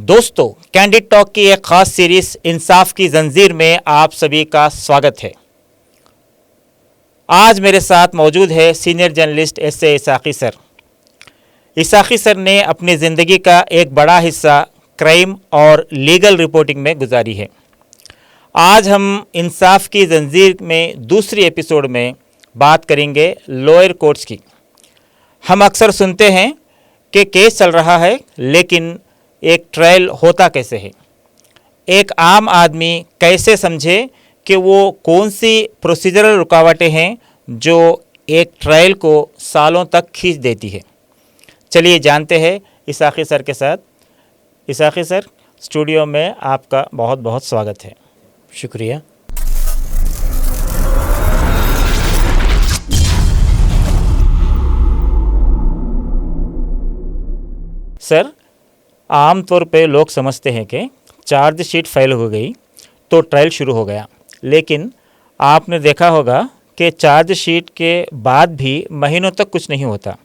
दोस्तों, candid talk की एक खास सीरीज इंसाफ की जंजीर में आप सभी का स्वागत है। आज मेरे साथ मौजूद है senior journalist S A. Isaki sir. Isaki sir ने अपनी ज़िंदगी का एक बड़ा हिस्सा क्राइम और लीगल रिपोर्टिंग में गुजारी है। आज हम इंसाफ की जंजीर में दूसरी एपिसोड में बात करेंगे लोअर कोर्ट्स की। हम अक्सर सुनते हैं कि केस चल रहा है, लेकिन एक ट्रायल होता कैसे है। एक आम आदमी कैसे समझे कि वो कौन सी प्रोसीजरल रुकावटें हैं जो एक ट्रायल को सालों तक खींच देती है। चलिए जानते हैं इसाकी सर के साथ। इसाकी सर, स्टूडियो में आपका बहुत बहुत स्वागत है। शुक्रिया। सर, आम तौर पे लोग समझते हैं कि चार्जशीट फाइल हो गई तो ट्रायल शुरू हो गया, लेकिन आपने देखा होगा कि चार्जशीट के बाद भी महीनों तक कुछ नहीं होता।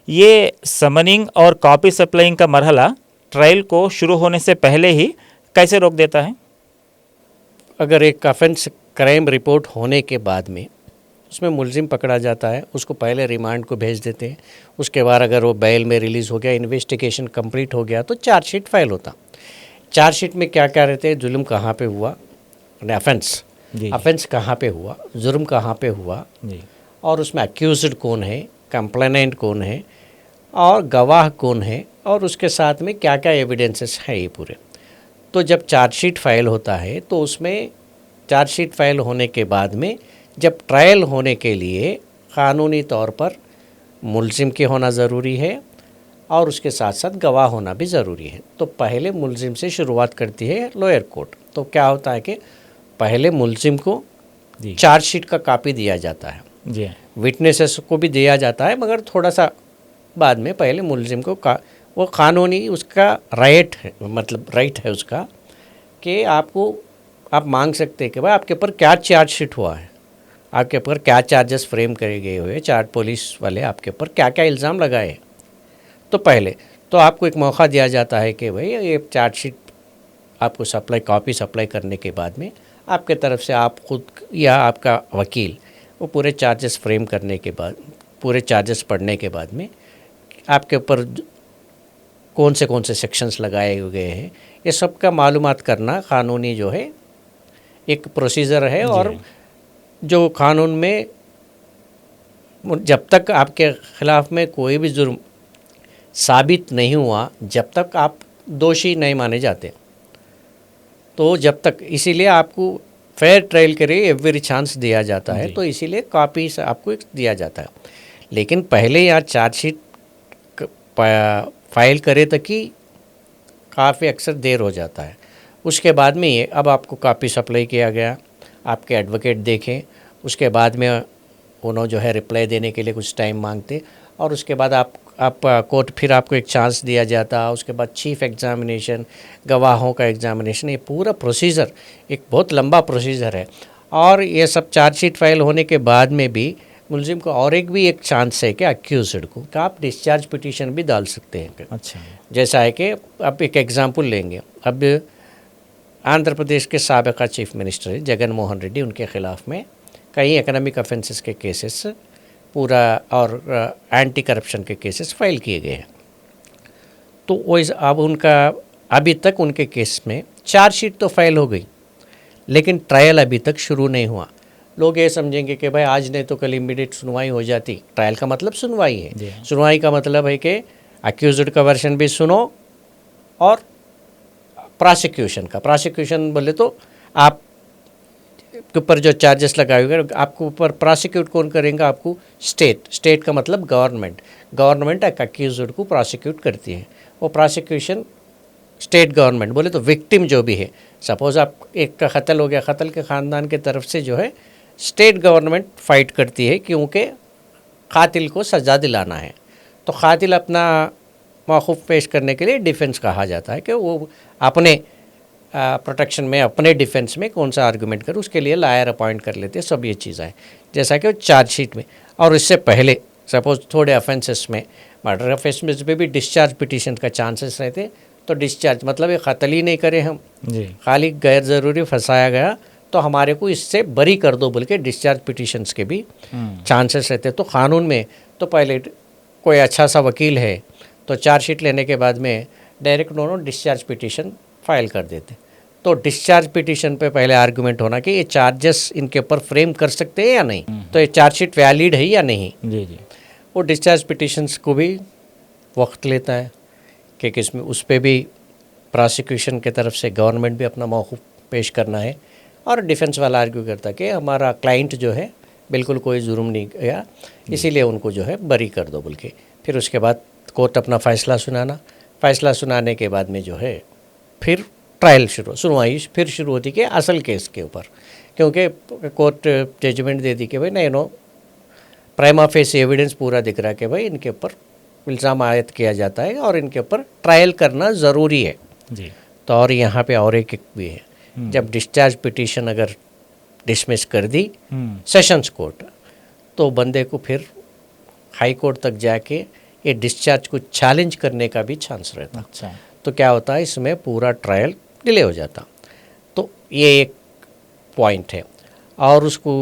ये समनिंग और कॉपी सप्लाइंग का मरहला ट्रायल को शुरू होने से पहले ही कैसे रोक देता है? अगर एक ऑफेंस क्राइम रिपोर्ट होने के बाद में उसमें मुलजिम पकड़ा जाता है, उसको पहले रिमांड को भेज देते हैं। उसके बाद अगर वो बेल में रिलीज़ हो गया, इन्वेस्टिगेशन कंप्लीट हो गया, तो चार्जशीट फाइल होता। चार्जशीट में क्या क्या रहते हैं? जुल्म कहाँ पे हुआ, ऑफेंस कहाँ पे हुआ, जुर्म कहाँ पे हुआ जी। और उसमें अक्यूज्ड कौन है, कंप्लेनेंट कौन है और गवाह कौन है, और उसके साथ में क्या क्या एविडेंसेस हैं ये पूरे। तो जब चार्जशीट फाइल होता है तो उसमें चार्जशीट फाइल होने के बाद में जब ट्रायल होने के लिए क़ानूनी तौर पर मुलजिम के होना ज़रूरी है और उसके साथ साथ गवाह होना भी ज़रूरी है। तो पहले मुलजिम से शुरुआत करती है लोअर कोर्ट। तो क्या होता है कि पहले मुलजिम को चार्जशीट का कॉपी दिया जाता है, जी, विटनेसेस को भी दिया जाता है, मगर थोड़ा सा बाद में पहले मुलजिम को वो क़ानूनी उसका राइट है, मतलब राइट है उसका कि आप मांग सकते हैं कि भाई आपके ऊपर क्या चार्जशीट हुआ है, आपके ऊपर क्या चार्जेस फ्रेम करे गए हुए, चार्ज पुलिस वाले आपके ऊपर क्या क्या इल्ज़ाम लगाए। तो पहले तो आपको एक मौका दिया जाता है कि भाई ये चार्जशीट आपको कॉपी सप्लाई करने के बाद में आपके तरफ से आप खुद या आपका वकील वो पूरे चार्जेस फ्रेम करने के बाद, पूरे चार्जेस पढ़ने के बाद में आपके ऊपर कौन से सेक्शंस लगाए गए हैं, ये सब का मालूमात करना क़ानूनी जो है एक प्रोसीजर है। और जो कानून में जब तक आपके ख़िलाफ़ में कोई भी जुर्म साबित नहीं हुआ, जब तक आप दोषी नहीं माने जाते, तो जब तक, इसीलिए आपको फेयर ट्रायल के लिए एवरी चांस दिया जाता है। तो इसीलिए कॉपी से आपको दिया जाता है। लेकिन पहले यहाँ चार्जशीट फाइल करे तक ही काफ़ी अक्सर देर हो जाता है। उसके बाद में ये अब आपको कॉपी सप्लाई किया गया, आपके एडवोकेट देखें, उसके बाद में उन्होंने जो है रिप्लाई देने के लिए कुछ टाइम मांगते, और उसके बाद आप कोर्ट फिर आपको एक चांस दिया जाता। उसके बाद चीफ एग्जामिनेशन, गवाहों का एग्जामिनेशन, ये पूरा प्रोसीजर एक बहुत लंबा प्रोसीजर है। और ये सब चार्जशीट फाइल होने के बाद में भी मुलजिम को और एक चांस है कि अक्यूज्ड को कि आप डिस्चार्ज पिटीशन भी डाल सकते हैं। अच्छा, जैसा है कि अब एक एग्जाम्पल लेंगे। अब आंध्र प्रदेश के साबिका चीफ मिनिस्टर जगन मोहन रेड्डी, उनके ख़िलाफ़ में कई इकोनॉमिक ऑफेंसेस के केसेस पूरा और एंटी करप्शन के केसेस फाइल किए गए हैं। तो वो अब उनका अभी तक उनके केस में चार्जशीट तो फाइल हो गई, लेकिन ट्रायल अभी तक शुरू नहीं हुआ। लोग ये समझेंगे कि भाई आज नहीं तो कल इमीडिएट सुनवाई हो जाती। ट्रायल का मतलब सुनवाई है। सुनवाई का मतलब है कि अक्यूज्ड का वर्शन भी सुनो और प्रोसिक्यूशन बोले तो आप के ऊपर जो चार्जेस लगाए हुए आपको ऊपर प्रोसिक्यूट कौन करेंगे? आपको स्टेट का मतलब गवर्नमेंट एक अक्यूज्ड को प्रोसिक्यूट करती है। वो प्रोसिक्यूशन स्टेट गवर्नमेंट बोले तो विक्टिम जो भी है, सपोज़ आप एक का कत्ल हो गया, कत्ल के ख़ानदान के तरफ से जो है स्टेट गवर्नमेंट फ़ाइट करती है, क्योंकि कातिल को सज़ा दिलाना है। तो कातिल अपना मौक़िफ़ पेश करने के लिए डिफेंस कहा जाता है कि वो अपने प्रोटेक्शन में, अपने डिफेंस में कौन सा आर्गूमेंट करे, उसके लिए लायर अपॉइंट कर लेते हैं। सब ये चीज़ें हैं जैसा कि चार्जशीट में। और इससे पहले सपोज़ थोड़े ऑफेंसेस में, मर्डर ऑफेंसेस में भी डिस्चार्ज पिटीशन का चांसेस रहते, तो डिस्चार्ज मतलब ये कत्ल ही नहीं करे हम, जी खाली गैर ज़रूरी फंसाया गया तो हमारे को इससे बरी कर दो बोल के डिस्चार्ज पिटिशन्स के भी चांसेस रहते। तो क़ानून में तो पहले कोई अच्छा सा वकील है तो चार्जशीट लेने के बाद में डायरेक्ट उन्होंने डिस्चार्ज पिटिशन फाइल कर देते। तो डिस्चार्ज पिटिशन पे पहले आर्गूमेंट होना कि ये चार्जेस इनके ऊपर फ्रेम कर सकते हैं या नहीं, तो ये चार्जशीट वैलिड है या नहीं। जी जी वो डिस्चार्ज पिटिशन्स को भी वक्त लेता है कि किसमें उस पर भी प्रोसिक्यूशन की तरफ से गवर्नमेंट भी अपना मौक़िफ़ पेश करना है और डिफेंस वाला आर्ग्यू करता है कि हमारा क्लाइंट जो है बिल्कुल कोई जुर्म नहीं किया, इसीलिए उनको जो है बरी कर दो बोल के। फिर उसके बाद कोर्ट अपना फ़ैसला सुनाने के बाद में जो है फिर ट्रायल सुनवाई फिर शुरू होती कि असल केस के ऊपर, क्योंकि कोर्ट जजमेंट दे दी कि भाई नहीं नो प्राइमा फेस एविडेंस पूरा दिख रहा है कि भाई इनके ऊपर इल्ज़ाम आयद किया जाता है और इनके ऊपर ट्रायल करना ज़रूरी है। जी तो और यहाँ पे और एक भी है, जब डिस्चार्ज पिटीशन अगर डिसमिस कर दी सेशंस कोर्ट तो बंदे को फिर हाई कोर्ट तक जाके ये डिस्चार्ज को चैलेंज करने का भी चांस रहता। अच्छा तो क्या होता है इसमें पूरा ट्रायल डिले हो जाता। तो ये एक पॉइंट है। और उसको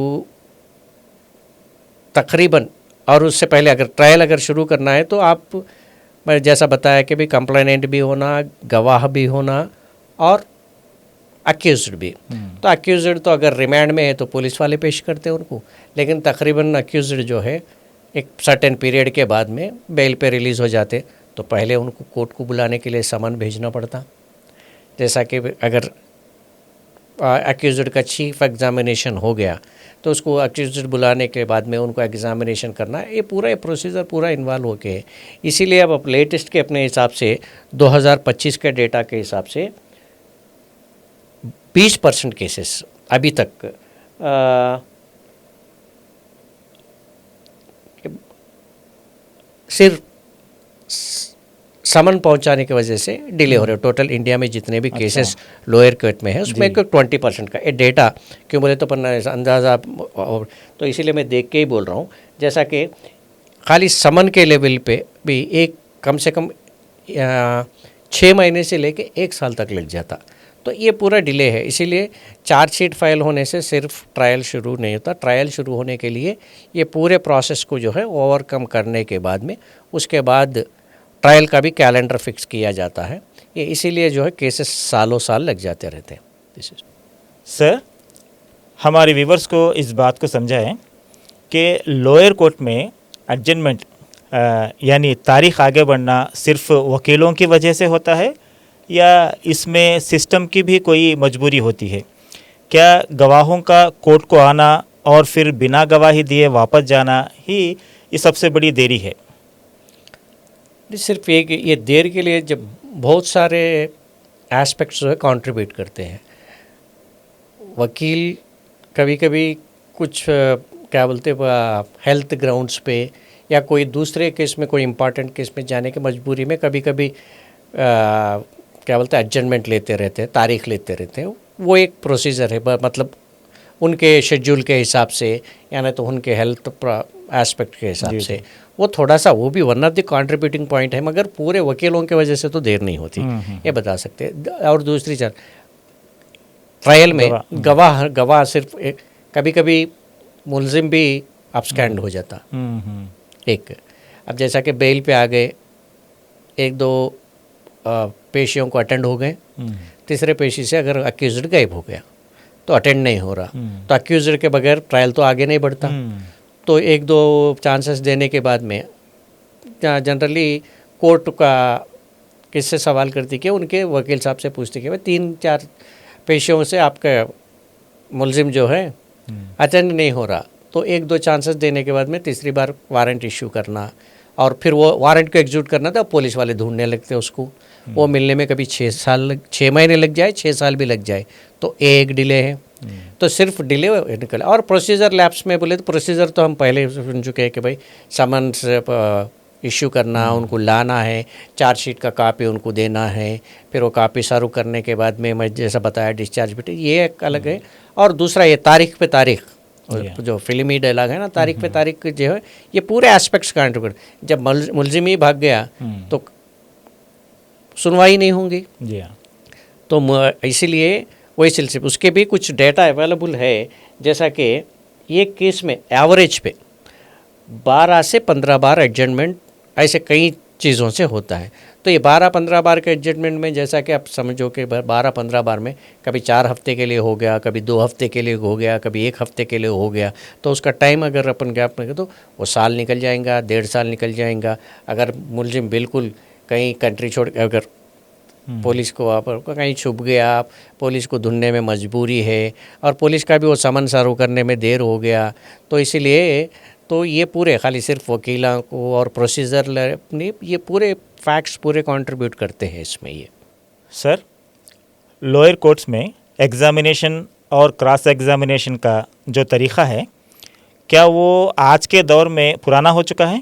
तकरीबन और उससे पहले अगर ट्रायल अगर शुरू करना है तो आप मैं जैसा बताया कि भाई कंप्लेनेंट भी होना, गवाह भी होना और अक्यूज्ड भी। तो अक्यूज्ड तो अगर रिमांड में है तो पुलिस वाले पेश करते हैं उनको, लेकिन तकरीबन अक्यूज्ड जो है एक सर्टेन पीरियड के बाद में बेल पे रिलीज़ हो जाते। तो पहले उनको कोर्ट को बुलाने के लिए समन भेजना पड़ता। जैसा कि अगर अक्यूज्ड का चीफ एग्जामिनेशन हो गया तो उसको अक्यूज्ड बुलाने के बाद में उनको एग्जामिनेशन करना, ये पूरा प्रोसीजर पूरा इन्वॉल्व हो के है। इसीलिए अब लेटेस्ट के अपने हिसाब से 2025 के डेटा के हिसाब से 20% केसेस अभी तक सिर्फ समन पहुंचाने की वजह से डिले हो रहे हैं। टोटल इंडिया में जितने भी केसेस लोअर कोर्ट में है उसमें 20% का ये डेटा क्यों बोले तो पन्ना अंदाज़ा, तो इसीलिए मैं देख के ही बोल रहा हूँ। जैसा कि खाली समन के लेवल पे भी एक कम से कम 6 महीने से लेके 1 साल तक लग जाता। तो ये पूरा डिले है। इसीलिए चार्जशीट फाइल होने से सिर्फ ट्रायल शुरू नहीं होता। ट्रायल शुरू होने के लिए ये पूरे प्रोसेस को जो है ओवरकम करने के बाद में उसके बाद ट्रायल का भी कैलेंडर फिक्स किया जाता है। ये इसीलिए जो है केसेस सालों साल लग जाते रहते हैं। सर, हमारे व्यूवर्स को इस बात को समझाएं कि लोअर कोर्ट में एडजमेंट यानी तारीख आगे बढ़ना सिर्फ वकीलों की वजह से होता है या इसमें सिस्टम की भी कोई मजबूरी होती है? क्या गवाहों का कोर्ट को आना और फिर बिना गवाही दिए वापस जाना ही ये सबसे बड़ी देरी है? सिर्फ एक ये देर के लिए जब बहुत सारे एस्पेक्ट्स जो है कंट्रीब्यूट करते हैं। वकील कभी कभी कुछ क्या बोलते हैं हेल्थ ग्राउंड्स पे या कोई दूसरे केस में कोई इम्पॉर्टेंट केस में जाने की मजबूरी में कभी कभी क्या बोलते हैं एडजमेंट लेते रहते हैं, तारीख लेते रहते हैं। वो एक प्रोसीजर है, मतलब उनके शेड्यूल के हिसाब से या नहीं तो उनके हेल्थ एस्पेक्ट के हिसाब से वो थोड़ा सा वो भी one of the contributing point है। मगर पूरे वकीलों की वजह से तो देर नहीं होती, ये बता सकते हैं। और दूसरी चीज़ ट्रायल में गवाह सिर्फ कभी कभी मुलजिम भी अपस्कैंड हो जाता। एक अब जैसा कि बेल पे आ गए, 1-2 पेशियों को अटेंड हो गए, तीसरे पेशी से अगर अक्यूज्ड गायब हो गया तो अटेंड नहीं हो रहा, तो अक्यूज्ड के बगैर ट्रायल तो आगे नहीं बढ़ता। तो 1-2 चांसेस देने के बाद में जनरली कोर्ट का किससे सवाल करती कि उनके वकील साहब से पूछती कि भाई 3-4 पेशियों से आपका मुलजिम जो है अटेंड नहीं हो रहा, तो 1-2 चांसेस देने के बाद में तीसरी बार वारंट इश्यू करना और फिर वो वारंट को एग्जीक्यूट करना था। पुलिस वाले ढूंढने लगते उसको, वो मिलने में कभी 6 महीने लग जाए, 6 साल भी लग जाए, तो एक डिले है। तो सिर्फ डिले निकले। और प्रोसीजर लैप्स में बोले तो प्रोसीजर तो हम पहले सुन चुके हैं कि भाई समन्स इश्यू करना, उनको लाना है, चार्जशीट का कापी उनको देना है, फिर वो कापी सर्व करने के बाद में मैं जैसा बताया डिस्चार्ज भी, ये एक अलग है। और दूसरा ये तारीख पे तारीख जो फिल्मी डायलॉग है ना, तारीख पे तारीख जो है, ये पूरे एस्पेक्ट्स कंट्रीब्यूट। जब मुलजिम ही भाग गया तो सुनवाई नहीं होंगी। जी हाँ। तो इसीलिए वही सिलसिले उसके भी कुछ डेटा अवेलेबल है, जैसा कि ये केस में एवरेज पे 12 से 15 बार एडजमेंट ऐसे कई चीज़ों से होता है। तो ये 12-15 बार के एडजमेंट में जैसा कि आप समझो कि 12-15 बार में कभी 4 हफ्ते के लिए हो गया, कभी 2 हफ्ते के लिए हो गया, कभी 1 हफ्ते के लिए हो गया, तो उसका टाइम अगर अपन गैप में तो वो साल निकल जाएगा, 1.5 साल निकल जाएगा। अगर मुलजिम बिल्कुल कहीं कंट्री छोड़ अगर पुलिस को आप कहीं छुप गया, आप पुलिस को ढूंढने में मजबूरी है और पुलिस का भी वो समन सर्व करने में देर हो गया, तो इसीलिए तो ये पूरे खाली सिर्फ वकीलों को और प्रोसीजर अपनी ये पूरे फैक्ट्स पूरे कंट्रीब्यूट करते हैं इसमें। ये सर, लोअर कोर्ट्स में एग्ज़ामिनेशन और क्रॉस एग्ज़ामिनेशन का जो तरीक़ा है, क्या वो आज के दौर में पुराना हो चुका है?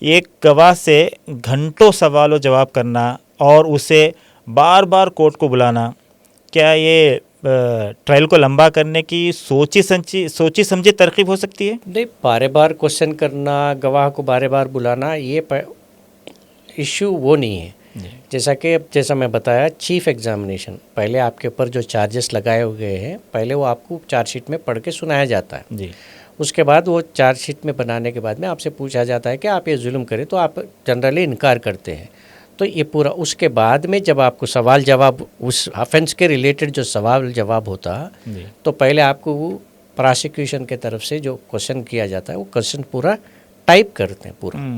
एक गवाह से घंटों सवाल जवाब करना और उसे बार बार कोर्ट को बुलाना, क्या ये ट्रायल को लंबा करने की सोची समझी तरकीब हो सकती है? नहीं, बार बार क्वेश्चन करना, गवाह को बार बार बुलाना, ये इश्यू वो नहीं है। जैसा मैं बताया, चीफ एग्जामिनेशन पहले आपके ऊपर जो चार्जेस लगाए हुए हैं, पहले वो आपको चार्जशीट में पढ़ के सुनाया जाता है जी। उसके बाद वो चार्जशीट में बनाने के बाद में आपसे पूछा जाता है कि आप ये जुल्म करें, तो आप जनरली इनकार करते हैं। तो ये पूरा उसके बाद में जब आपको सवाल जवाब उस ऑफेंस के रिलेटेड जो सवाल जवाब होता, तो पहले आपको वो प्रोसिक्यूशन के तरफ से जो क्वेश्चन किया जाता है वो क्वेश्चन पूरा टाइप करते हैं पूरा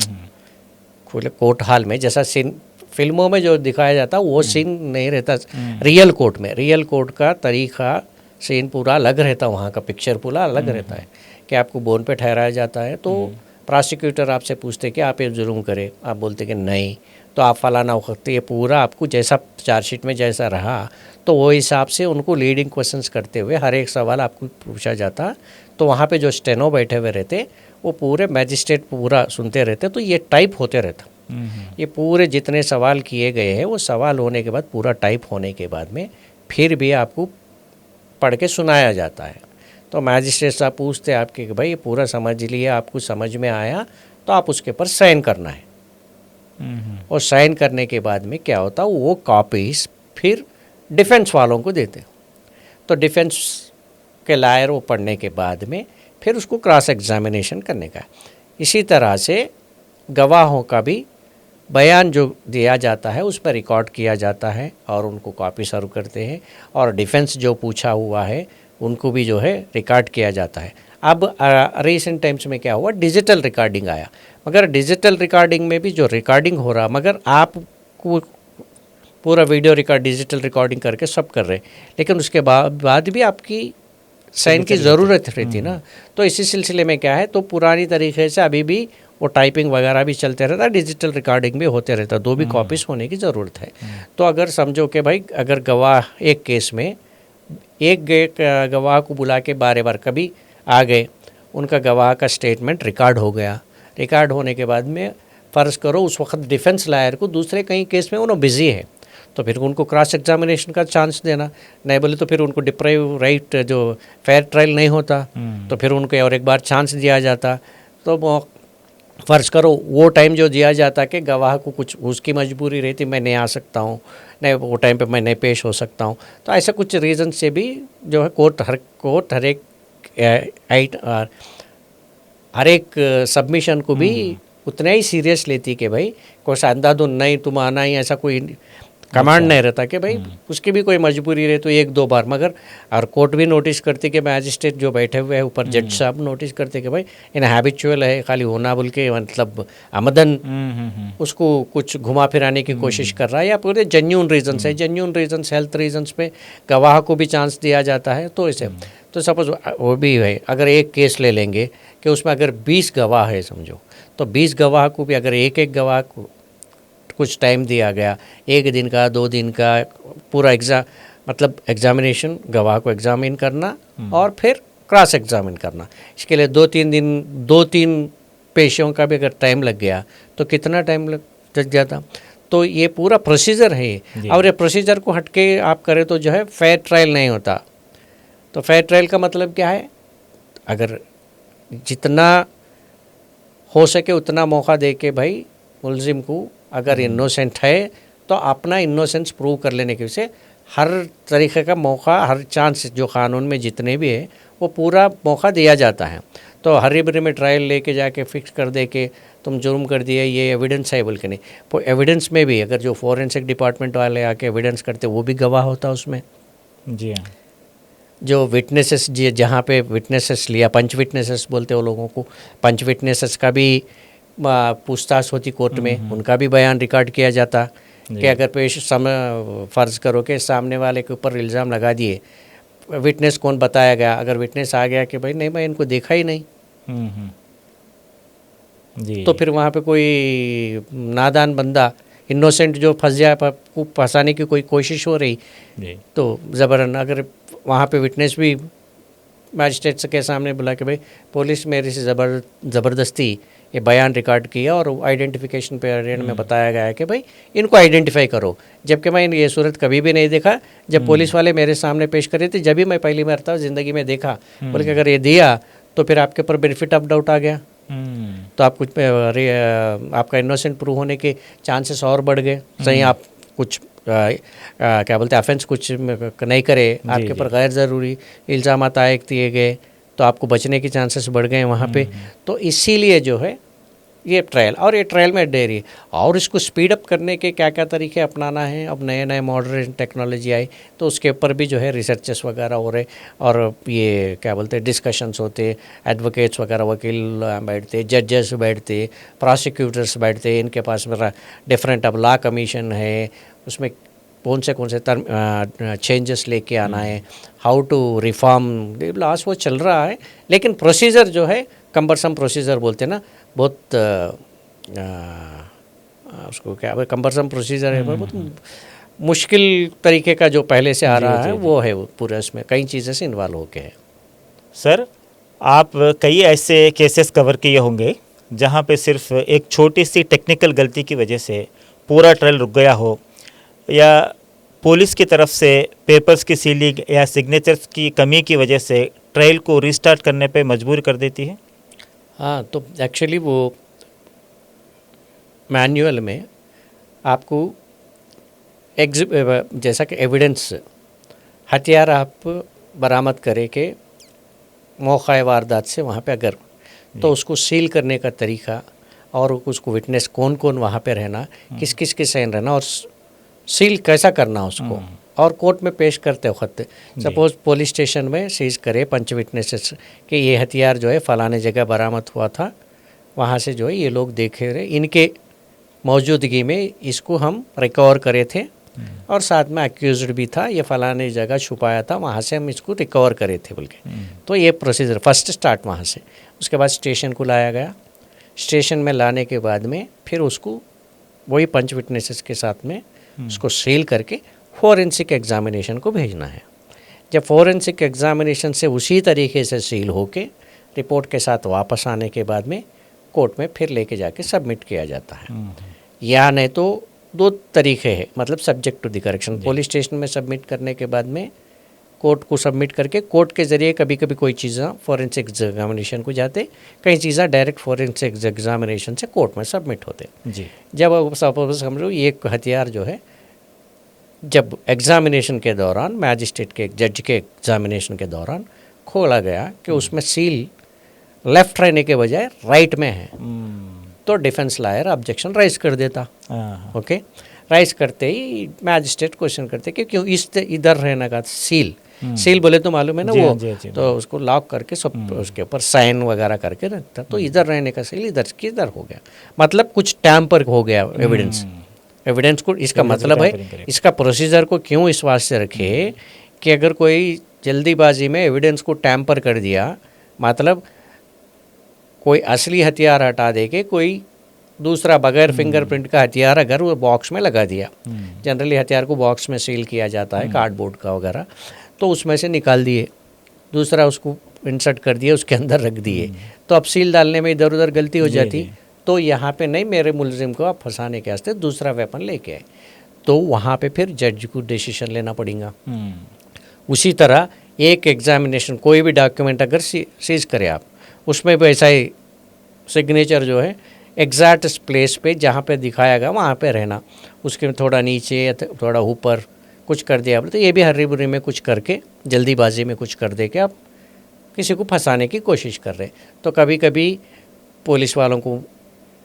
खुले कोर्ट हॉल में। जैसा सीन फिल्मों में जो दिखाया जाता है वो सीन नहीं रहता रियल कोर्ट में। रियल कोर्ट का तरीका सीन पूरा अलग रहता है, वहाँ का पिक्चर पूरा अलग रहता है कि आपको बोन पे ठहराया जाता है। तो प्रोसिक्यूटर आपसे पूछते कि आप ये जुल्म करें, आप बोलते कि नहीं, तो आप फलाना वक्त ये पूरा आपको जैसा चार्जशीट में जैसा रहा तो वो हिसाब से उनको लीडिंग क्वेश्चंस करते हुए हर एक सवाल आपको पूछा जाता। तो वहाँ पे जो स्टेनो बैठे हुए रहते वो पूरे मैजिस्ट्रेट पूरा सुनते रहते, तो ये टाइप होते रहता। ये पूरे जितने सवाल किए गए हैं वो सवाल होने के बाद पूरा टाइप होने के बाद में फिर भी आपको पढ़ के सुनाया जाता है। तो मैजिस्ट्रेट साहब पूछते हैं आपके कि भाई ये पूरा समझ लिए, आपको समझ में आया, तो आप उसके ऊपर साइन करना है। और साइन करने के बाद में क्या होता है, वो कॉपीज फिर डिफेंस वालों को देते। तो डिफेंस के लायर वो पढ़ने के बाद में फिर उसको क्रॉस एग्जामिनेशन करने का। इसी तरह से गवाहों का भी बयान जो दिया जाता है उस पर रिकॉर्ड किया जाता है और उनको कॉपी सर्व करते हैं, और डिफेंस जो पूछा हुआ है उनको भी जो है रिकॉर्ड किया जाता है। अब रिसेंट टाइम्स में क्या हुआ, डिजिटल रिकॉर्डिंग आया, मगर डिजिटल रिकॉर्डिंग में भी जो रिकॉर्डिंग हो रहा, मगर आपको पूरा वीडियो रिकॉर्ड डिजिटल रिकॉर्डिंग करके सब कर रहे, लेकिन उसके बाद भी आपकी साइन की ज़रूरत रहती ना। तो इसी सिलसिले में क्या है, तो पुरानी तरीके से अभी भी वो टाइपिंग वगैरह भी चलते रहता, डिजिटल रिकॉर्डिंग भी होते रहता, दो भी कॉपीज़ होने की ज़रूरत है। तो अगर समझो कि भाई अगर गवाह एक केस में एक गवाह को बुला के बार बार कभी आ गए, उनका गवाह का स्टेटमेंट रिकॉर्ड हो गया, रिकॉर्ड होने के बाद में फ़र्ज़ करो उस वक्त डिफेंस लायर को दूसरे कहीं केस में उन्होंने बिज़ी है, तो फिर उनको क्रॉस एग्जामिनेशन का चांस देना, नहीं बोले तो फिर उनको डिप्राइव राइट जो फेयर ट्रायल नहीं होता, तो फिर उनको और एक बार चांस दिया जाता। तो फ़र्ज़ करो वो टाइम जो दिया जाता कि गवाह को कुछ उसकी मजबूरी रहती, मैं नहीं आ सकता हूँ, नहीं वो टाइम पे मैं नहीं पेश हो सकता हूँ, तो ऐसा कुछ रीज़न से भी जो है कोर्ट हर एक सबमिशन को भी उतना ही सीरियस लेती कि भाई कोई अंधाधुन नहीं तुम आना ही, ऐसा कोई कमांड नहीं रहता कि भाई उसकी भी कोई मजबूरी रहे तो एक दो बार, मगर और कोर्ट भी नोटिस करती कि मैजिस्ट्रेट जो बैठे हुए हैं ऊपर जज साहब नोटिस करते कि भाई इन हैबिचुअल है, खाली होना बोल के मतलब आमदन उसको कुछ घुमा फिराने की कोशिश कर रहा है, या पूरे जेन्यून रीजंस है, जेन्यून रीजंस हेल्थ रीजंस पे गवाह को भी चांस दिया जाता है। तो इसे तो सपोज वो भी है, अगर एक केस ले लेंगे कि उसमें अगर 20 गवाह है समझो, तो 20 गवाह को भी अगर एक एक गवाह को कुछ टाइम दिया गया, एक दिन का 2 दिन का पूरा मतलब एग्जामिनेशन गवाह को एग्जामिन करना और फिर क्रॉस एग्जामिन करना, इसके लिए 2-3 पेशियों का भी अगर टाइम लग गया तो कितना टाइम लग जाता। तो ये पूरा प्रोसीजर है, और ये प्रोसीजर को हटके आप करें तो जो है फेयर ट्रायल नहीं होता। तो फेयर ट्रायल का मतलब क्या है, अगर जितना हो सके उतना मौका दे के भाई मुलजिम को अगर इनोसेंट है तो अपना इनोसेंस प्रूव कर लेने के से हर तरीके का मौका, हर चांस जो कानून में जितने भी है वो पूरा मौका दिया जाता है। तो हरी भरी में ट्रायल लेके जाके फिक्स कर दे के तुम जुर्म कर दिए, ये एविडेंस है बोल के नहीं। तो एविडेंस में भी अगर जो फॉरेंसिक डिपार्टमेंट वाले आके एविडेंस करते वो भी गवाह होता उसमें। जी हाँ। जो विटनेसेस जहाँ पे विटनेसेस लिया, पंच विटनेसेस बोलते वो लोगों को, पंच विटनेसेस का भी पूछताछ होती कोर्ट में, उनका भी बयान रिकॉर्ड किया जाता कि अगर पेश फ़र्ज़ करो कि सामने वाले के ऊपर इल्ज़ाम लगा दिए, विटनेस कौन बताया गया, अगर विटनेस आ गया कि भाई नहीं मैं इनको देखा ही नहीं, जी, तो फिर वहाँ पे कोई नादान बंदा इनोसेंट जो फंस जाए, को फंसाने की कोई कोशिश हो रही जी, तो ज़बरन अगर वहाँ पे विटनेस भी मैजिस्ट्रेट के सामने बोला कि भाई पुलिस मेरे से ज़बरदस्ती ये बयान रिकॉर्ड किया और आइडेंटिफिकेशन पीरियड में बताया गया है कि भाई इनको आइडेंटिफाई करो, जबकि मैं ये सूरत कभी भी नहीं देखा, जब पुलिस वाले मेरे सामने पेश करे थे जब भी मैं पहली मरतबा ज़िंदगी में देखा, बोल के अगर ये दिया तो फिर आपके ऊपर बेनिफिट ऑफ डाउट आ गया, तो आप कुछ आपका इनोसेंट प्रूव होने के चांसेस और बढ़ गए। सही आप कुछ क्या बोलते हैं ऑफेंस कुछ नहीं करे, आपके ऊपर गैर ज़रूरी इल्ज़ाम आयद किए गए तो आपको बचने के चांसेस बढ़ गए वहाँ पे। तो इसीलिए जो है ये ट्रायल, और ये ट्रायल में डेरी और इसको स्पीड अप करने के क्या क्या तरीके अपनाना है। अब नए नए मॉडर्न टेक्नोलॉजी आई तो उसके ऊपर भी जो है रिसर्चेस वगैरह हो रहे, और ये क्या बोलते हैं डिस्कशंस होते, एडवोकेट्स वगैरह वकील बैठते, जजेस बैठते, प्रोसिक्यूटर्स बैठते, इनके पास मेरा डिफरेंट अब लॉ कमीशन है, उसमें कौन से चेंजेस लेके आना है, हाउ टू रिफॉर्म लॉस, वो चल रहा है। लेकिन प्रोसीजर जो है कम्बरसम प्रोसीजर बोलते हैं ना, बहुत उसको क्या कम्बरसम प्रोसीजर है, बहुत मुश्किल तरीके का जो पहले से आ रहा है वो है, वो पूरा इसमें कई चीज़ें से इन्वॉल्व होके है। सर आप कई ऐसे केसेस कवर किए होंगे जहाँ पे सिर्फ एक छोटी सी टेक्निकल गलती की वजह से पूरा ट्रायल रुक गया हो, या पुलिस की तरफ से पेपर्स की सीलिंग या सिग्नेचर्स की कमी की वजह से ट्रायल को रिस्टार्ट करने पे मजबूर कर देती है। हाँ, तो एक्चुअली वो मैनुअल में आपको जैसा कि एविडेंस हथियार आप बरामद करे के मौका वारदात से वहाँ पे अगर, तो उसको सील करने का तरीका और उसको विटनेस कौन कौन वहाँ पे रहना, किस किस के साइन रहना और सील कैसा करना उसको, और कोर्ट में पेश करते वक्त सपोज पुलिस स्टेशन में सीज करे पंच विटनेसेस कि ये हथियार जो है फ़लाने जगह बरामद हुआ था, वहाँ से जो है ये लोग देखे रहे, इनके मौजूदगी में इसको हम रिकवर करे थे और साथ में एक्यूज्ड भी था, ये फ़लाने जगह छुपाया था, वहाँ से हम इसको रिकवर करे थे बोल के। तो ये प्रोसीजर फर्स्ट स्टार्ट वहाँ से, उसके बाद स्टेशन को लाया गया, स्टेशन में लाने के बाद में फिर उसको वही पंच विटनेसेस के साथ में उसको सील करके फोरेंसिक एग्जामिनेशन को भेजना है। जब फोरेंसिक एग्जामिनेशन से उसी तरीके से सील होके रिपोर्ट के साथ वापस आने के बाद में कोर्ट में फिर लेके जाके सबमिट किया जाता है। या नहीं तो दो तरीके हैं, मतलब subject to the correction, police station में सबमिट करने के बाद में कोर्ट को सबमिट करके कोर्ट के ज़रिए कभी कभी कोई चीज़ें फोरेंसिक एग्जामिनेशन को जाते, कई चीज़ें डायरेक्ट फोरेंसिक एग्जामिनेशन से कोर्ट में सबमिट होते जी। जब सपोज समझो ये हथियार जो है जब एग्जामिनेशन के दौरान मैजिस्ट्रेट के जज के एग्जामिनेशन के दौरान खोला गया कि उसमें सील लेफ्ट रहने के बजाय राइट में है, तो डिफेंस लॉयर ऑब्जेक्शन राइज कर देता। ओके, राइज करते ही मैजिस्ट्रेट क्वेश्चन करते कि क्यों इधर रहने का सील बोले तो मालूम है ना वो, तो उसको लॉक करके सब उसके ऊपर साइन वगैरह करके रखता, तो इधर रहने का सील इधर किधर हो गया, मतलब कुछ टैम्पर हो गया एविडेंस को। इसका मतलब है इसका प्रोसीजर को क्यों इस वास्ते रखे कि अगर कोई जल्दीबाजी में एविडेंस को टैम्पर कर दिया, मतलब कोई असली हथियार हटा दे के कोई दूसरा बगैर फिंगरप्रिंट का हथियार अगर वो बॉक्स में लगा दिया, जनरली हथियार को बॉक्स में सील किया जाता है कार्डबोर्ड का वगैरह, तो उसमें से निकाल दिए, दूसरा उसको इंसर्ट कर दिए, उसके अंदर रख दिए, तो अब सील डालने में इधर उधर गलती हो जाती, तो यहाँ पे नहीं मेरे मुलजिम को आप फंसाने के वास्ते दूसरा वेपन लेके आए, तो वहाँ पे फिर जज को डिसीजन लेना पड़ेगा। उसी तरह एक एग्जामिनेशन कोई भी डॉक्यूमेंट अगर सीज करे आप, उसमें भी ऐसा ही सिग्नेचर जो है एग्जैक्ट प्लेस पे जहाँ पे दिखाया गया वहाँ पे रहना, उसके थोड़ा नीचे या थोड़ा ऊपर कुछ कर दिया तो ये भी हर्री बुरी में कुछ करके जल्दीबाजी में कुछ कर दे के आप किसी को फंसाने की कोशिश कर रहे। तो कभी कभी पुलिस वालों को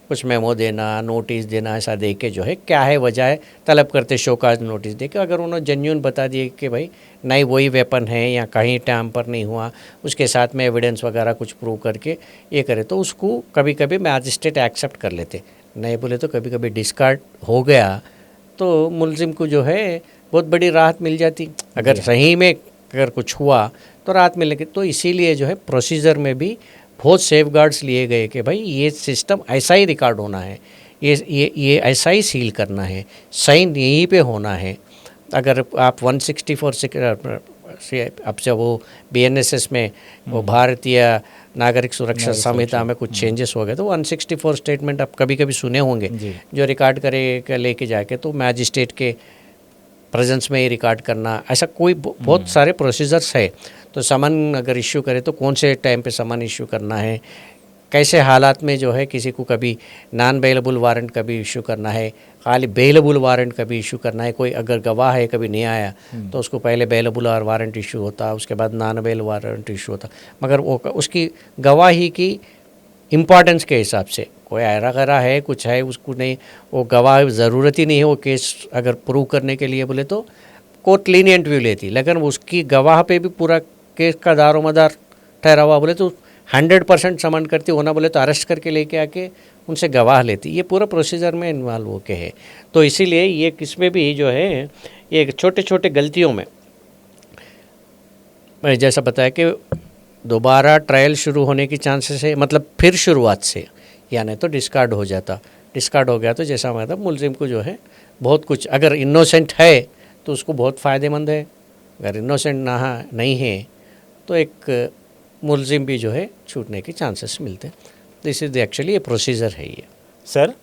कुछ मेमो देना, नोटिस देना, ऐसा दे के जो है क्या है वजह है तलब करते शोकाज नोटिस दे के, अगर उन्होंने जेन्यून बता दिए कि भाई नहीं वही वेपन है या कहीं टैम्पर नहीं हुआ, उसके साथ में एविडेंस वगैरह कुछ प्रूव करके ये करे तो उसको कभी कभी मैजिस्ट्रेट एक्सेप्ट कर लेते, नहीं बोले तो कभी कभी डिस्कार्ड हो गया तो मुलजिम को जो है बहुत बड़ी राहत मिल जाती। अगर सही में अगर कुछ हुआ तो राहत मिलेगी। तो इसीलिए जो है प्रोसीजर में भी बहुत सेफ गार्ड्स लिए गए कि भाई ये सिस्टम ऐसा ही रिकॉर्ड होना है, ये ऐसा ही सील करना है, साइन यहीं पे होना है। अगर आप 164 से अब से वो BNSS में वो भारतीय नागरिक सुरक्षा संहिता में कुछ चेंजेस हो गए तो 164 स्टेटमेंट आप कभी कभी सुने होंगे जो रिकॉर्ड करे लेके जाके तो मैजिस्ट्रेट के प्रेजेंस में ही रिकॉर्ड करना, ऐसा कोई बहुत सारे प्रोसीजर्स है। तो समन अगर इश्यू करे तो कौन से टाइम पे समन इश्यू करना है, कैसे हालात में जो है किसी को कभी नॉन बेलेबल वारंट कभी इशू करना है, खाली बेलेबल वारंट कभी इशू करना है। कोई अगर गवाह है कभी नहीं आया तो उसको पहले बेलेबल और वारंट इशू होता, उसके बाद नॉन बेल वारंट इशू होता, मगर वो उसकी गवाही की इम्पॉर्टेंस के हिसाब से कोई आयरा गरा है कुछ है उसको नहीं, वो गवाह ज़रूरत ही नहीं है वो केस अगर प्रूव करने के लिए बोले तो कोर्ट लीनियंट व्यू लेती, लेकिन उसकी गवाह पे भी पूरा केस का दारोमदार ठहरा हुआ बोले तो 100% समन करती, होना बोले तो अरेस्ट करके लेके आके उनसे गवाह लेती, ये पूरा प्रोसीजर में इन्वॉल्व होके है। तो इसीलिए ये किसमें भी जो है ये छोटे छोटे गलतियों में मैं जैसा बताया कि दोबारा ट्रायल शुरू होने की चांसेस है, मतलब फिर शुरुआत से, या नहीं तो डिस्कार्ड हो जाता। डिस्कार्ड हो गया तो जैसा मैं था मुलजिम को जो है बहुत कुछ, अगर इनोसेंट है तो उसको बहुत फ़ायदेमंद है, अगर इनोसेंट नहीं है तो एक मुलजिम भी जो है छूटने के चांसेस मिलते हैं। दिस इज़ एक्चुअली ये प्रोसीजर है ये। सर,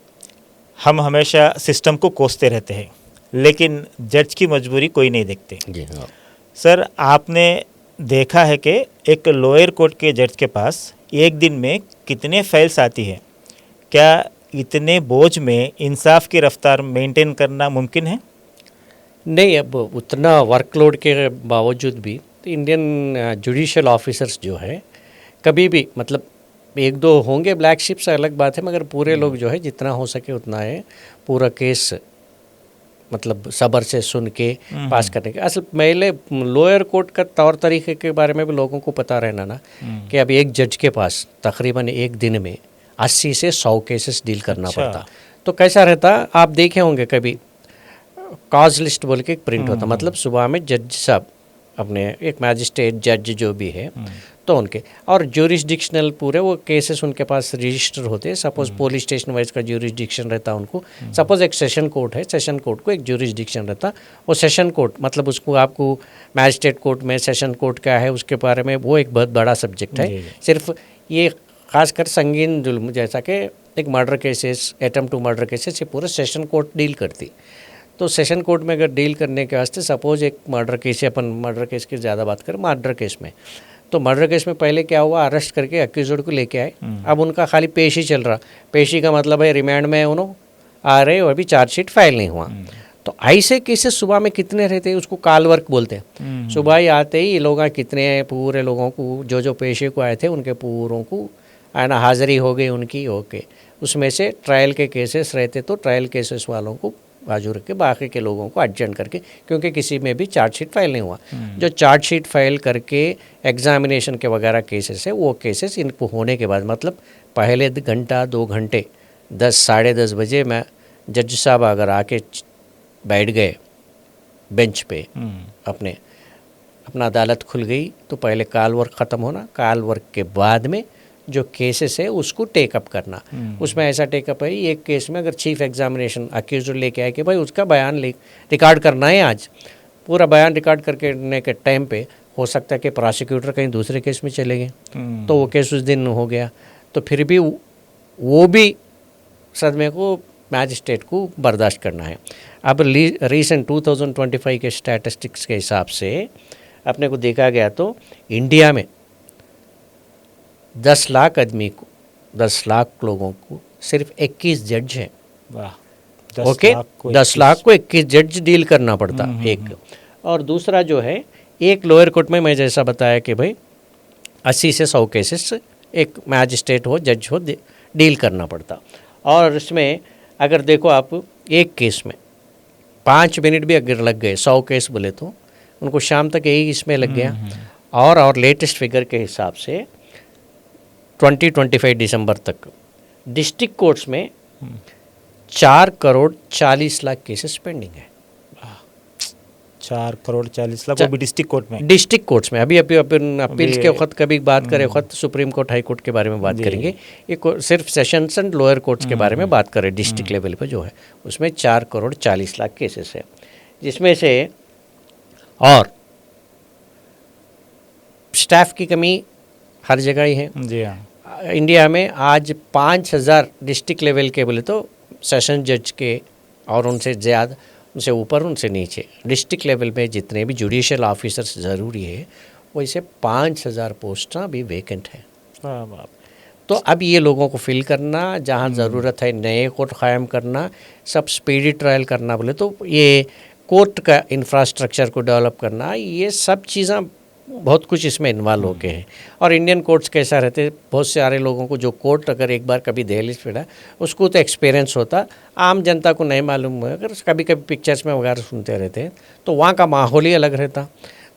हम हमेशा सिस्टम को कोसते रहते हैं लेकिन जज की मजबूरी कोई नहीं देखते। जी हाँ सर, आपने देखा है कि एक लोअर कोर्ट के जज के पास एक दिन में कितने फाइल्स आती है, क्या इतने बोझ में इंसाफ की रफ्तार मेंटेन करना मुमकिन है? नहीं, अब उतना वर्कलोड के बावजूद भी तो इंडियन जुडिशियल ऑफिसर्स जो है कभी भी, मतलब एक दो होंगे ब्लैक शिप्स अलग बात है, मगर पूरे लोग जो है जितना हो सके उतना है पूरा केस मतलब सब्र से सुन के पास करने के। असल पहले लोअर कोर्ट का तौर तरीके के बारे में भी लोगों को पता रहना ना कि अब एक जज के पास तकरीबन एक दिन में 80 से 100 केसेस डील करना पड़ता। तो कैसा रहता, आप देखे होंगे कभी कॉज लिस्ट बोल के एक प्रिंट होता, मतलब सुबह में जज साहब अपने एक मैजिस्ट्रेट जज जो भी है तो उनके और ज्यूरिसडिक्शनल पूरे वो केसेस उनके पास रजिस्टर होते हैं। सपोज पुलिस स्टेशन वाइज का ज्यूरिसडिक्शन रहता उनको, सपोज एक सेशन कोर्ट है, सेशन कोर्ट को एक ज्यूरिसडिक्शन रहता, वो सेशन कोर्ट मतलब उसको आपको मैजिस्ट्रेट कोर्ट में सेशन कोर्ट क्या है उसके बारे में वो एक बहुत बड़ा सब्जेक्ट है। सिर्फ ये खासकर संगीन जुल्म जैसा कि एक murder cases, attempt to murder cases, ये पूरा सेशन कोर्ट डील करती। तो सेशन कोर्ट में अगर डील करने के वास्ते सपोज एक मर्डर केस है, अपन मर्डर केस की ज़्यादा बात करें, मर्डर केस में तो मर्डर केस में पहले क्या हुआ, अरेस्ट करके अक्यूज्ड को लेके आए, अब उनका खाली पेशी चल रहा, पेशी का मतलब है रिमांड में उन्होंने आ रहे और अभी चार्जशीट फाइल नहीं हुआ। तो ऐसे केसेस सुबह में कितने रहते हैं, उसको काल वर्क बोलते हैं। सुबह ही आते ही ये लोग कितने पूरे लोगों को जो पेशी को आए थे उनके पूरों को आना हाज़िरी हो गई उनकी, ओके उसमें से ट्रायल के केसेस रहते तो ट्रायल केसेस वालों को बाजू रख के बाकी के लोगों को एडजस्ट करके, क्योंकि किसी में भी चार्जशीट फाइल नहीं हुआ, जो चार्जशीट फाइल करके एग्जामिनेशन के वगैरह केसेस है वो केसेस इनको होने के बाद, मतलब पहले घंटा 2 घंटे 10 साढ़े 10 बजे में जज साहब अगर आके बैठ गए बेंच पे अपना अदालत खुल गई तो पहले कॉल वर्क ख़त्म होना, कॉल वर्क के बाद में जो केसेस है उसको टेकअप करना। उसमें ऐसा टेकअप है, एक केस में अगर चीफ एग्जामिनेशन अक्यूज्ड लेके आए कि भाई उसका बयान रिकॉर्ड करना है, आज पूरा बयान रिकॉर्ड करने के टाइम पे हो सकता है कि प्रोसिक्यूटर कहीं दूसरे केस में चले गए, तो वो केस उस दिन हो गया, तो फिर भी वो भी सदमे को मैजिस्ट्रेट को बर्दाश्त करना है। अब रीसेंट 2025 के स्टैटिस्टिक्स के हिसाब से अपने को देखा गया तो इंडिया में 10 लाख आदमी को, 10 लाख लोगों को सिर्फ 21 जज हैं। वाह, ओके, 10 लाख को 21 जज डील करना पड़ता एक। और दूसरा जो है, एक लोअर कोर्ट में मैं जैसा बताया कि भाई 80 से 100 केसेस एक मैजिस्ट्रेट हो, जज हो, डील करना पड़ता। और इसमें अगर देखो आप, एक केस में 5 मिनट भी अगर लग गए, 100 केस बोले तो उनको शाम तक यही इसमें लग गया। और लेटेस्ट फिगर के हिसाब से 20-25 दिसंबर तक डिस्ट्रिक्ट कोर्ट्स में 4 करोड़ 40 लाख केसेस पेंडिंग है। 4 करोड़ 40 लाख, वो भी डिस्ट्रिक्ट कोर्ट में। डिस्ट्रिक्ट कोर्ट्स में अभी अपन अपील्स के वक्त कभी बात करें, वक्त सुप्रीम कोर्ट, हाई कोर्ट के बारे में बात करेंगे। ये सिर्फ सेशंस एंड लोअर कोर्ट्स के बारे में बात करें, डिस्ट्रिक्ट लेवल पे जो है उसमें 4 करोड़ 40 लाख केसेस है, जिसमें से और स्टाफ की कमी हर जगह ही है। जी हाँ। इंडिया में आज 5000 डिस्ट्रिक्ट लेवल के बोले तो सेशन जज के, और उनसे ज़्यादा, उनसे ऊपर, उनसे नीचे डिस्ट्रिक्ट लेवल में जितने भी जुडिशियल ऑफिसर्स ज़रूरी है, वैसे 5000 पोस्टें अभी वेकेंट हैं। तो अब ये लोगों को फिल करना, जहाँ ज़रूरत है नए कोर्ट कायम करना, सब स्पीडी ट्रायल करना बोले तो ये कोर्ट का इंफ्रास्ट्रक्चर को डेवलप करना, ये सब चीज़ें बहुत कुछ इसमें इन्वॉल्व हो गए हैं। और इंडियन कोर्ट्स कैसा रहते, बहुत सारे लोगों को जो कोर्ट अगर एक बार कभी दहलीज पड़ा उसको तो एक्सपीरियंस होता, आम जनता को नहीं मालूम हुआ, अगर कभी कभी पिक्चर्स में वगैरह सुनते रहते हैं तो वहाँ का माहौल ही अलग रहता।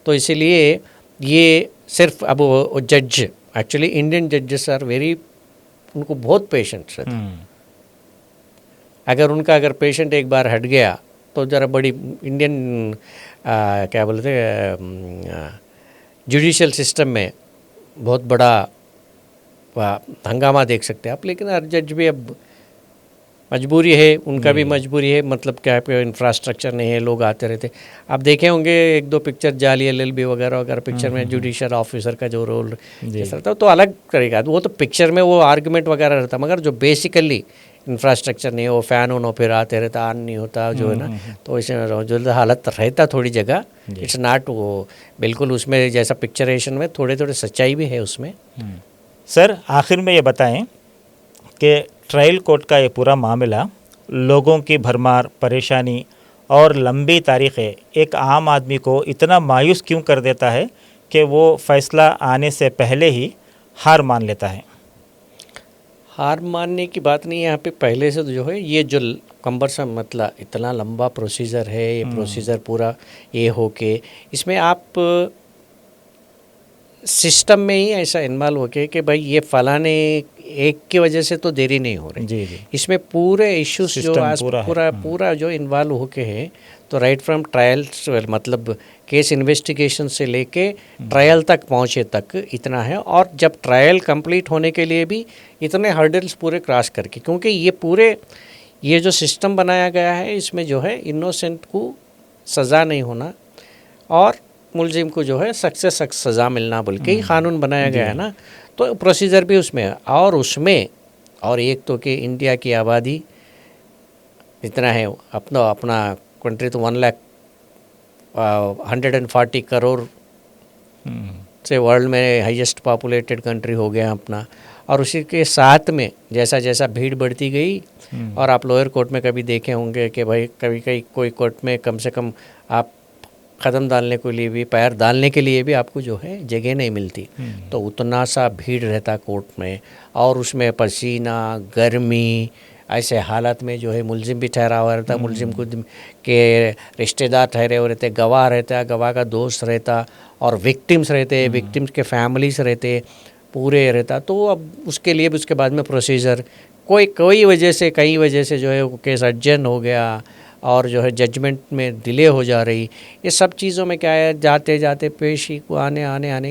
तो इसीलिए ये सिर्फ अब जज, एक्चुअली इंडियन जजेस आर वेरी, उनको बहुत पेशेंस रहता। अगर पेशेंट एक बार हट गया तो ज़रा बड़ी इंडियन क्या बोलते हैं, जुडिशियल सिस्टम में बहुत बड़ा हंगामा देख सकते हैं आप। लेकिन हर जज भी अब मजबूरी है, उनका भी मजबूरी है, मतलब क्या पे इंफ्रास्ट्रक्चर नहीं है, लोग आते रहते। आप देखे होंगे 1-2 पिक्चर जाली LLB वगैरह वगैरह पिक्चर में जुडिशियल ऑफिसर का जो रोल जैसा रहता तो अलग करेगा, वो तो पिक्चर में वो आर्गूमेंट वगैरह रहता, मगर जो बेसिकली इंफ्रास्ट्रक्चर नहीं है, वो फ़ैन उन फिर आते रहता, ऑन नहीं होता जो है ना, तो इसमें जो हालत रहता थोड़ी जगह, इट्स नॉट वो बिल्कुल उसमें जैसा पिक्चरेशन में थोड़े थोड़े सच्चाई भी है उसमें। सर, आखिर में ये बताएं कि ट्रायल कोर्ट का ये पूरा मामला लोगों की भरमार, परेशानी और लंबी तारीखें एक आम आदमी को इतना मायूस क्यों कर देता है कि वो फैसला आने से पहले ही हार मान लेता है? हार मानने की बात नहीं है यहाँ पे, पहले से तो जो है ये जो कम्बरसम, मतलब इतना लंबा प्रोसीजर है, ये प्रोसीजर पूरा ये हो के इसमें आप सिस्टम में ही ऐसा इन्वॉल्व हो के कि भाई ये फलाने एक की वजह से तो देरी नहीं हो रही। जी। इसमें पूरे इश्यूज जो आज पूरा जो इन्वॉल्व हो के है, तो राइट फ्रॉम ट्रायल्स, मतलब केस इन्वेस्टिगेशन से लेके ट्रायल तक पहुँचे तक इतना है। और जब ट्रायल कंप्लीट होने के लिए भी इतने हर्डल्स पूरे क्रॉस करके, क्योंकि ये जो सिस्टम बनाया गया है इसमें जो है इनोसेंट को सज़ा नहीं होना और मुलजिम को जो है सख्त से सख्त सज़ा मिलना बोल के ही कानून बनाया गया है ना, तो प्रोसीजर भी उसमें है। और उसमें और एक तो कि इंडिया की आबादी इतना है, अपना कंट्री तो 140 करोड़ से वर्ल्ड में हाईएस्ट पॉपुलेटेड कंट्री हो गया अपना। और उसी के साथ में जैसा जैसा भीड़ बढ़ती गई, और आप लोअर कोर्ट में कभी देखे होंगे कि भाई कभी कोई कोर्ट में कम से कम आप कदम डालने के लिए भी, पैर डालने के लिए भी आपको जो है जगह नहीं मिलती, तो उतना सा भीड़ रहता कोर्ट में। और उसमें पसीना, गर्मी, ऐसे हालत में जो है मुलजिम भी ठहरा हुआ रहता, मुलजिम को के रिश्तेदार ठहरे हुए रहते, गवाह रहता, गवाह का दोस्त रहता, और विक्टिम्स रहते, विक्टिम्स के फैमिलीज रहते, पूरे रहता। तो अब उसके लिए भी उसके बाद में प्रोसीजर कई वजह से जो है वो केस अर्जेंट हो गया और जो है जजमेंट में डिले हो जा रही। ये सब चीज़ों में क्या है, जाते जाते पेशी को आने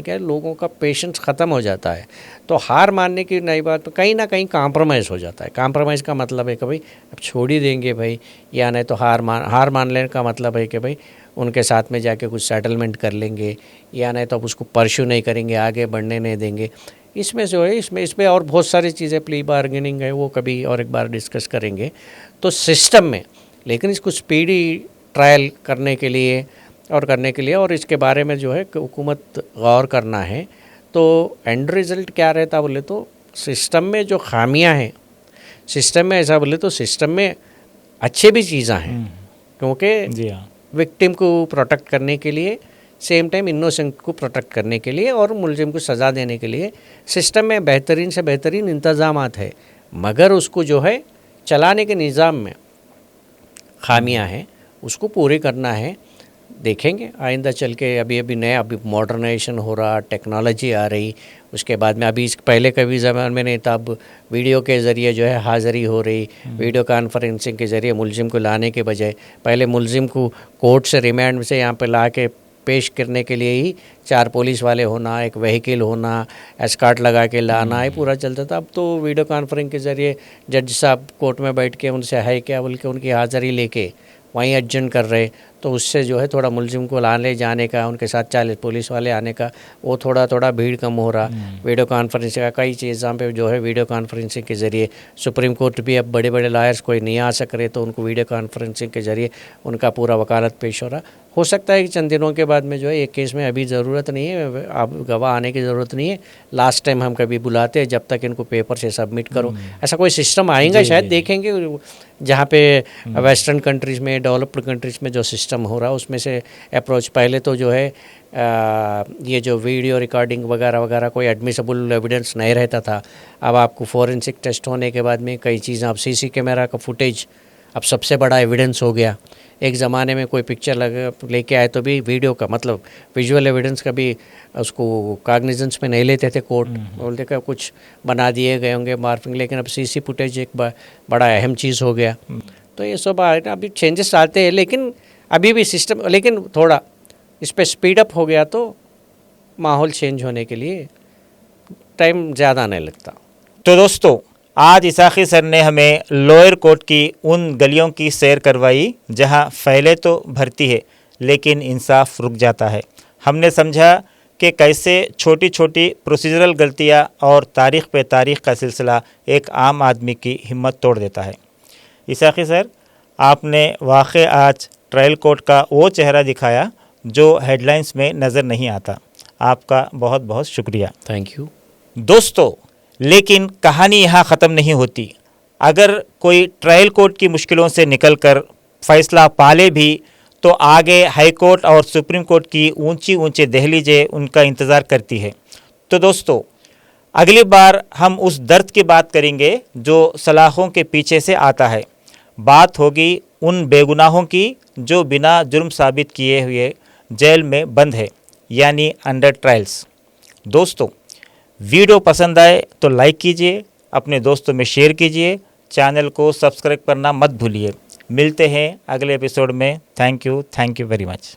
क्या है, लोगों का पेशेंस ख़त्म हो जाता है। तो हार मानने की नई बात, कहीं ना कहीं कॉम्प्रोमाइज़ हो जाता है। कॉम्प्रोमाइज़ का मतलब है कि भाई अब छोड़ ही देंगे भाई, या नहीं तो हार मान लेने का मतलब है कि भाई उनके साथ में जाके कुछ सेटलमेंट कर लेंगे, या नहीं तो अब उसको परस्यू नहीं करेंगे, आगे बढ़ने नहीं देंगे। इसमें जो है इसमें और बहुत सारी चीज़ें, प्ली बार्गेनिंग है, वो कभी और एक बार डिस्कस करेंगे। तो सिस्टम में, लेकिन इसको स्पीडी ट्रायल करने के लिए और इसके बारे में जो है हुकूमत गौर करना है। तो एंड रिज़ल्ट क्या रहता बोले तो सिस्टम में जो खामियां हैं, सिस्टम में ऐसा बोले तो सिस्टम में अच्छे भी चीज़ें हैं, क्योंकि जी हाँ, विक्टिम को प्रोटेक्ट करने के लिए, सेम टाइम इनोसेंट को प्रोटेक्ट करने के लिए और मुलजिम को सज़ा देने के लिए सिस्टम में बेहतरीन से बेहतरीन इंतज़ामात है, मगर उसको जो है चलाने के निज़ाम में खामियां हैं, उसको पूरी करना है। देखेंगे आइंदा चल के, अभी नया अभी मॉडर्नाइजेशन हो रहा, टेक्नोलॉजी आ रही, उसके बाद में अभी पहले कभी ज़माने में नहीं था, अब वीडियो के ज़रिए जो है हाज़िरी हो रही, वीडियो कॉन्फ्रेंसिंग के ज़रिए मुलजिम को लाने के बजाय पहले मुलजिम को कोर्ट से रिमांड से यहाँ पे ला के पेश करने के लिए ही 4 पुलिस वाले होना, एक व्हीकल होना, एस्कॉर्ट लगा के लाना, ये पूरा चलता था। अब तो वीडियो कॉन्फ्रेंसिंग के ज़रिए जज साहब कोर्ट में बैठ के उनसे है क्या बोल के उनकी हाज़िरी लेके वहीं एडजन कर रहे, तो उससे जो है थोड़ा मुलजिम को लाने जाने का, उनके साथ 40 पुलिस वाले आने का, वो थोड़ा भीड़ कम हो रहा। वीडियो कॉन्फ्रेंसिंग का कई चीज़ों पे जो है वीडियो कॉन्फ्रेंसिंग के ज़रिए सुप्रीम कोर्ट भी अब बड़े लॉयर्स कोई नहीं आ सक रहे, तो उनको वीडियो कॉन्फ्रेंसिंग के ज़रिए उनका पूरा वकालत पेश हो रहा। हो सकता है कि चंद दिनों के बाद में जो है एक केस में अभी ज़रूरत नहीं है, अब गवाह आने की ज़रूरत नहीं है, लास्ट टाइम हम कभी बुलाते हैं जब तक इनको पेपर से सबमिट करो, ऐसा कोई सिस्टम आएगा शायद, देखेंगे जहाँ पे वेस्टर्न कंट्रीज़ में, डेवलप्ड कंट्रीज़ में जो सिस्टम हो रहा है उसमें से अप्रोच। पहले तो जो है ये जो वीडियो रिकॉर्डिंग वगैरह कोई एडमिसिबल एविडेंस नहीं रहता था, अब आपको फोरेंसिक टेस्ट होने के बाद में कई चीज़ें, अब सीसी कैमरा का फुटेज अब सबसे बड़ा एविडेंस हो गया। एक ज़माने में कोई पिक्चर लेके आए तो भी वीडियो का मतलब विजुअल एविडेंस का भी उसको काग्निजेंस में नहीं लेते थे कोर्ट, बोलते का कुछ बना दिए गए होंगे मार्फिंग, लेकिन अब सीसी फुटेज एक बड़ा अहम चीज़ हो गया। तो ये सब अभी चेंजेस आते हैं, लेकिन अभी भी सिस्टम, लेकिन थोड़ा इस पर स्पीड अप हो गया तो माहौल चेंज होने के लिए टाइम ज़्यादा नहीं लगता। तो दोस्तों आज इसाकी सर ने हमें लोअर कोर्ट की उन गलियों की सैर करवाई जहां पहले तो भर्ती है लेकिन इंसाफ रुक जाता है। हमने समझा कि कैसे छोटी छोटी प्रोसीजरल गलतियां और तारीख़ पे तारीख़ का सिलसिला एक आम आदमी की हिम्मत तोड़ देता है। इसाकी सर, आपने वाक़ई आज ट्रायल कोर्ट का वो चेहरा दिखाया जो हेडलाइंस में नज़र नहीं आता। आपका बहुत बहुत शुक्रिया। थैंक यू दोस्तों, लेकिन कहानी यहाँ ख़त्म नहीं होती। अगर कोई ट्रायल कोर्ट की मुश्किलों से निकलकर फ़ैसला पाले भी तो आगे हाई कोर्ट और सुप्रीम कोर्ट की ऊंची दहलीजें उनका इंतज़ार करती है। तो दोस्तों, अगली बार हम उस दर्द की बात करेंगे जो सलाखों के पीछे से आता है। बात होगी उन बेगुनाहों की जो बिना जुर्म साबित किए हुए जेल में बंद है, यानी अंडर ट्रायल्स। दोस्तों, वीडियो पसंद आए तो लाइक कीजिए, अपने दोस्तों में शेयर कीजिए, चैनल को सब्सक्राइब करना मत भूलिए। मिलते हैं अगले एपिसोड में। Thank you very much.